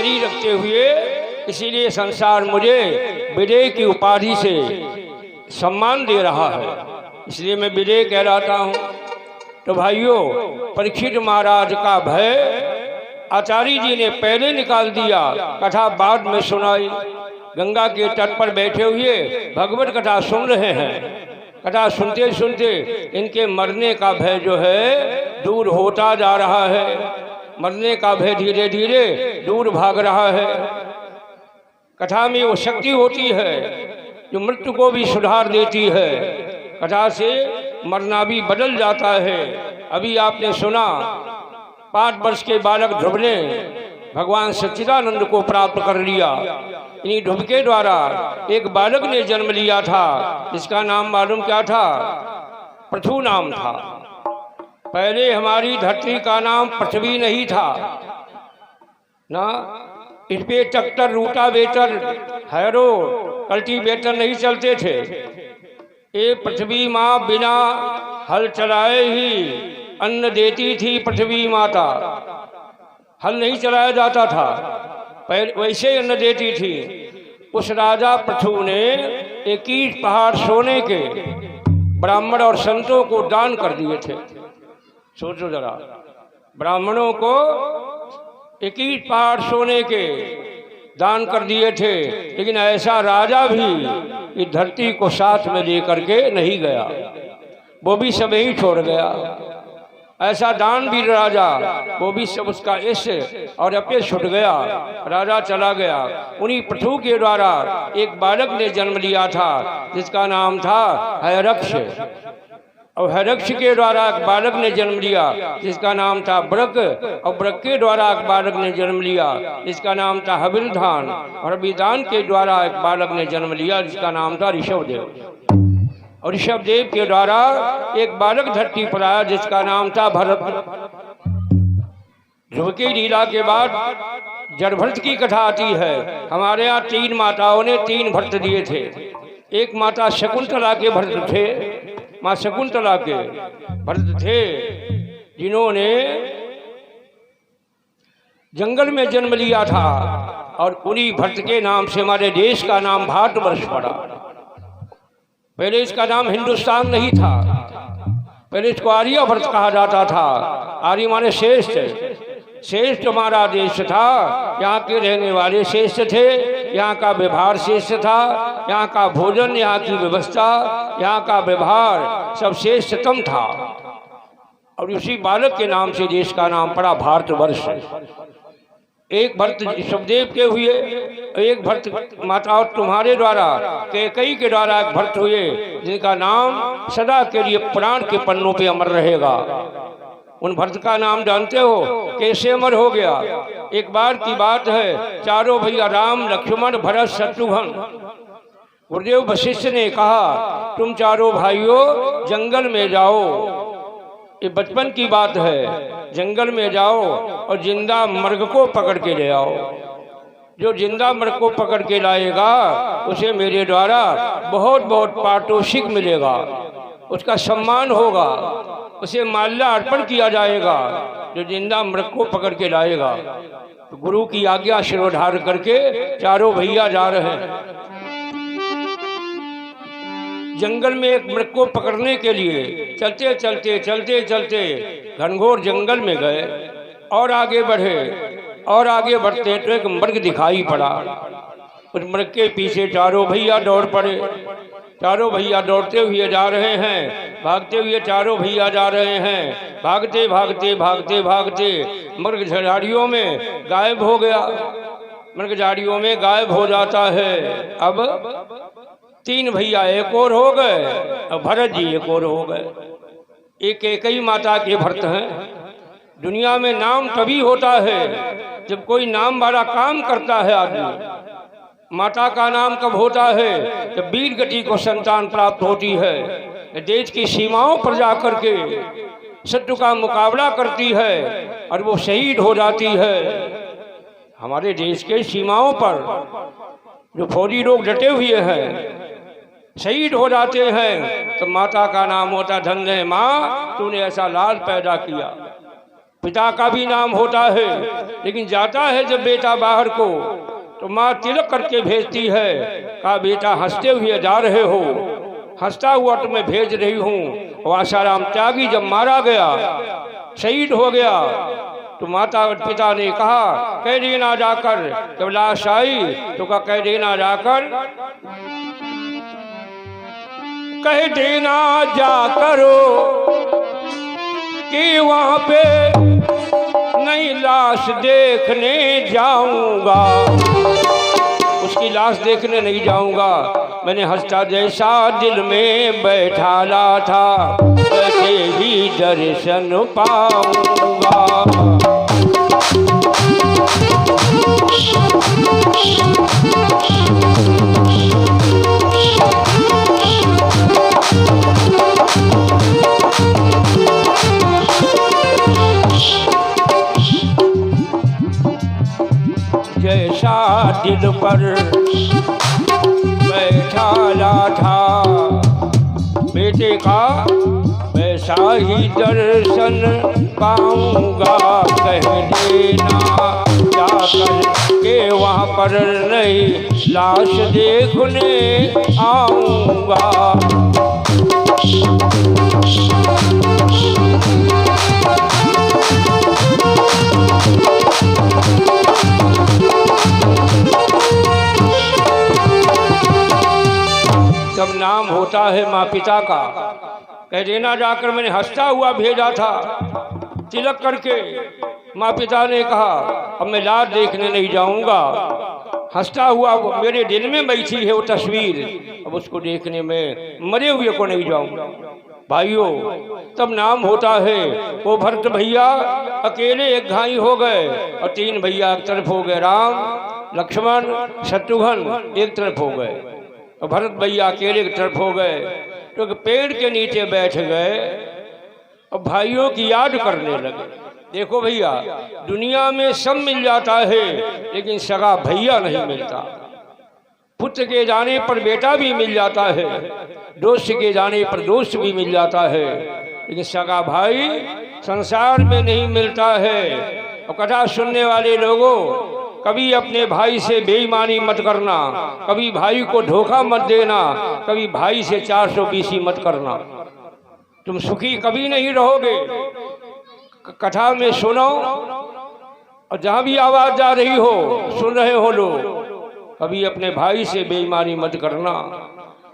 शरीर रखते हुए, इसीलिए संसार मुझे विदेह की उपाधि से सम्मान दे रहा है, इसलिए मैं विदेह कहलाता हूँ। तो भाइयों, परीक्षित महाराज का भय आचार्य जी ने पहले निकाल दिया, कथा बाद में सुनाई। गंगा के तट पर बैठे हुए भगवत कथा सुन रहे हैं। कथा सुनते सुनते इनके मरने का भय जो है दूर होता जा रहा है। मरने का भय धीरे धीरे दूर भाग रहा है। कथा में वो शक्ति होती है जो मृत्यु को भी सुधार देती है। कथा से मरना भी बदल जाता है। अभी आपने सुना 5 वर्ष के बालक ध्रुव ने भगवान सच्चिदानंद को प्राप्त कर लिया। इन्हीं ध्रुव के द्वारा एक बालक ने जन्म लिया था, जिसका नाम मालूम क्या था? पृथु नाम था। पहले हमारी धरती का नाम पृथ्वी नहीं था ना। इस पे ट्रैक्टर, रूटावेटर, हैरो, कल्टीवेटर नहीं चलते थे। ये पृथ्वी माँ बिना हल चलाए ही अन्न देती थी। पृथ्वी माता हल नहीं चलाया जाता था, वैसे ही अन्न देती थी। उस राजा पृथु ने 21 पहाड़ सोने के ब्राह्मण और संतों को दान कर दिए थे। सोचो जरा, ब्राह्मणों को 21 पहाड़ सोने के दान कर दिए थे। लेकिन ऐसा राजा भी इस धरती को साथ में लेकर के नहीं गया, वो भी सब ही छोड़ गया। ऐसा दान भी राजा, वो भी सब उसका ऐसे और अपने छुट गया, राजा चला गया। उन्हीं पृथु के द्वारा एक बालक ने जन्म लिया था, जिसका नाम था हैरक्ष। और हैरक्ष के द्वारा एक बालक ने जन्म लिया, जिसका नाम था ब्रक। और ब्रक के द्वारा एक बालक ने जन्म लिया, जिसका नाम था हविलधान। और हविलधान के द्वारा एक बालक ने जन्म लिया, जिसका नाम था ऋषभदेव। और ऋषभदेव के द्वारा एक बालक धरती पर आया, जिसका नाम था भरत। ध्रुव की लीला के बाद जड़भरत की कथा आती है। हमारे यहाँ 3 माताओं ने 3 भरत दिए थे। एक माता शकुंतला के भरत थे, माँ शकुंतला के भरत थे, जिन्होंने जंगल में जन्म लिया था। और उन्हीं भरत के नाम से हमारे देश का नाम भारतवर्ष पड़ा। पहले इसका नाम हिंदुस्तान नहीं था, पहले इसको आर्यभट्ट कहा जाता था। आर्य माने श्रेष्ठ, श्रेष्ठ हमारा देश था। यहाँ के रहने वाले श्रेष्ठ थे, यहाँ का व्यवहार श्रेष्ठ था, यहाँ का भोजन, यहाँ की व्यवस्था, यहाँ का व्यवहार सब श्रेष्ठतम था। और उसी बालक के नाम से देश का नाम पड़ा भारतवर्ष। एक भरत ऋषभदेव के हुए, एक भरत माता तुम्हारे द्वारा कैकेयी के द्वारा एक भरत हुए, जिनका नाम सदा के लिए पुराण के पन्नों पे अमर रहेगा। उन भरत का नाम जानते हो कैसे अमर हो गया? एक बार की बात है, चारों भैया राम, लक्ष्मण, भरत, शत्रुघ्न, गुरुदेव वशिष्ठ ने कहा तुम चारों भाइयों जंगल में जाओ। ये बचपन की बात है। जंगल में जाओ और जिंदा मर्ग को पकड़ के ले आओ। जो जिंदा मर्ग को पकड़ के लाएगा उसे मेरे द्वारा बहुत बहुत पारितोषिक मिलेगा, उसका सम्मान होगा, उसे माल्या अर्पण किया जाएगा। जो जिंदा मृग को पकड़ के लाएगा। तो गुरु की आज्ञा शिरोधार करके चारों भैया जा रहे हैं जंगल में एक मृग को पकड़ने के लिए। चलते चलते चलते चलते घनघोर जंगल में गए और आगे बढ़े और आगे बढ़ते तो एक मृग दिखाई पड़ा। उस मृग के पीछे चारों भैया दौड़ पड़े। चारों भैया दौड़ते हुए जा रहे हैं, भागते हुए चारों भैया जा रहे हैं। भागते भागते भागते भागते मृग झाड़ियों में गायब हो गया। मृग झाड़ियों में गायब हो जाता है। अब 3 भैया एक और हो गए और भरत जी एक और हो गए। एक कैकेयी माता के भरत हैं। दुनिया में नाम तभी होता है जब कोई नाम वाला काम करता है आदमी। माता का नाम कब होता है? जब वीर गति को संतान प्राप्त होती है, देश की सीमाओं पर जाकर के शत्रु का मुकाबला करती है और वो शहीद हो जाती है। हमारे देश के सीमाओं पर जो फौजी लोग डटे हुए हैं शहीद हो जाते हैं, तो माता का नाम होता धन्य माँ तूने ऐसा लाल पैदा किया। पिता का भी नाम होता है, लेकिन जाता है जब बेटा बाहर को तो माँ तिलक करके भेजती है। कहा बेटा हंसते हुए जा रहे हो, हंसता हुआ तो मैं भेज रही हूँ। और आसाराम त्यागी जब मारा गया, शहीद हो गया, तो माता पिता ने कहा कह देना जाकर, जब लाश आई तो कह देना जाकर, कह देना जाकरो कि वहां पे नई लाश देखने जाऊंगा, उसकी लाश देखने नहीं जाऊंगा। मैंने हंसता जैसा दिल में बैठाला था, वैसे ही दर्शन पाऊंगा। जैसा दिल पर बैठाला था बेटे का, वैसा ही दर्शन पाऊंगा। कह देना जाकर के वहाँ पर नई लाश देखने आऊंगा। जब नाम होता है माँ पिता का, कह देना जाकर मैंने हंसता हुआ भेजा था तिलक करके। माँ पिता ने कहा अब मैं लाश देखने नहीं जाऊंगा, हंसता हुआ मेरे दिल में बैठी है वो तस्वीर, अब उसको देखने में मरे हुए को नहीं जाऊंगा। भाइयों तब नाम होता है वो भरत भैया अकेले एक घाई हो गए और 3 भैया एक तरफ हो गए, राम लक्ष्मण शत्रुघ्न एक तरफ हो गए और भरत भैया अकेले एक तरफ हो गए। तो पेड़ के नीचे बैठ गए और भाइयों की याद करने लगे। देखो भैया दुनिया में सब मिल जाता है, लेकिन सगा भैया नहीं मिलता। पुत्र के जाने पर बेटा भी मिल जाता है, दोस्त के जाने पर दोस्त भी मिल जाता है, लेकिन सगा भाई संसार में नहीं मिलता है। और कथा सुनने वाले लोगों, कभी अपने भाई से बेईमानी मत करना, कभी भाई को धोखा मत देना, कभी भाई से 420 मत करना, तुम सुखी कभी नहीं रहोगे। कथा में सुनो और जहाँ भी आवाज जा रही हो, सुन रहे हो लोग, कभी अपने भाई से बेईमानी मत करना।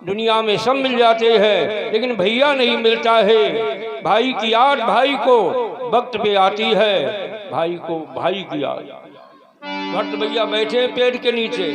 दुनिया में सब मिल जाते हैं, लेकिन भैया नहीं मिलता है। भाई की याद भाई को वक्त पे आती है, भाई को भाई की याद। भक्त भैया बैठे पेड़ के नीचे,